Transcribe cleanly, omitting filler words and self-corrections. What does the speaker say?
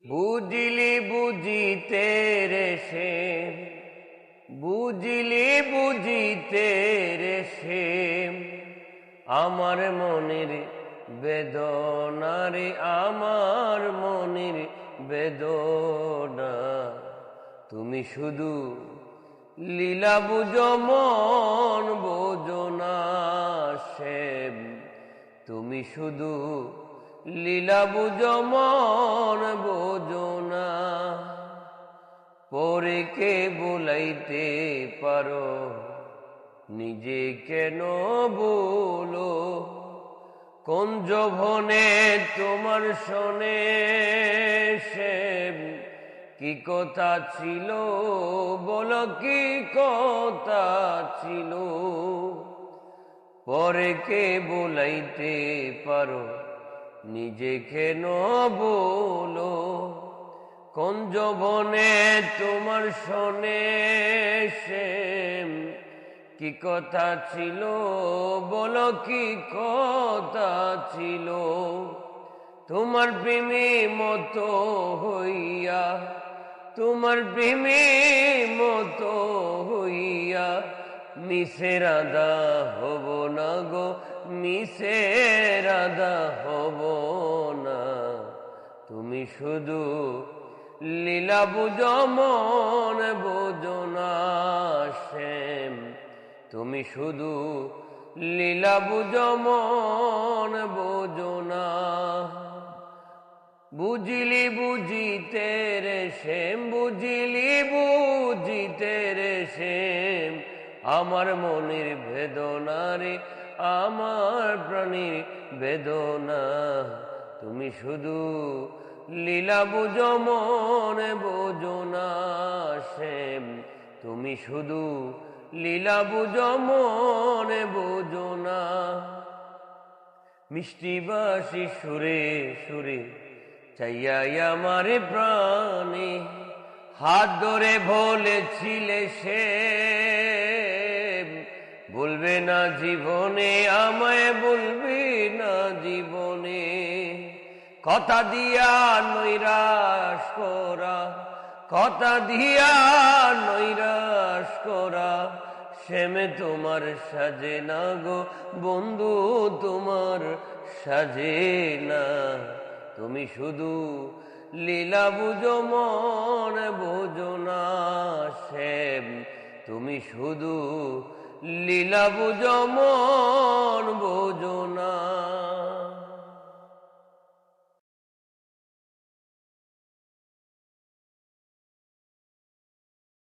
বুঝিলি বুঝিতে রে সে, বুঝিলি বুঝিতে রে সে আমার মনের বেদনা রে, আমার মনের বেদনা। তুমি শুধু লীলা বুঝো মন বোঝো না সে, তুমি শুধু লীলা বুঝো মন বোঝো না। পরে কে বলাইতে পারো নিজে কেন বলো, কোন যৌবনে তোমার শোনে সে কি কথা ছিল, বলো কি কথা ছিল। পরে কে বলাইতে পারো নিজে কেন বলো, কোন যৌবনে তোমার শোনে সে কি কথা ছিল, বলো কি কথা ছিল। তোমার প্রেমী মতো হইয়া, তোমার প্রেমী মতো হইয়া মিশে রাধা হব না গো, মিশে রাধা হব না। তুমি শুধু লীলা বুঝো মন বোঝো না শ্যাম, তুমি শুধু লীলা বুঝো মন বোঝো না। বুঝিলি বুঝিতে রে শ্যাম, বুঝিলি বুঝিতে রে শ্যাম আমার মনের বেদনা রে, আমার প্রাণীর বেদনা। তুমি শুধু লীলা বুঝো মন বোঝো না শ্যাম, তুমি শুধু লীলা বুঝো মন বোঝো না। মিষ্টি বাসি সুরে সুরে চাইয়াই আমার প্রাণে, হাত ধরে বলেছিলে সে বলবে না জীবনে, আমায় বলবে না জীবনে। কথা দিয়া নৈরাশ করা, কথা দিয়া নৈরাশ করা শ্যামে তোমার সাজে না গো বন্ধু, তোমার সাজে না। তুমি শুধু লীলা বুঝো মন বোঝো না শ্যাম, তুমি শুধু লীলা বুঝো মন বোঝো না।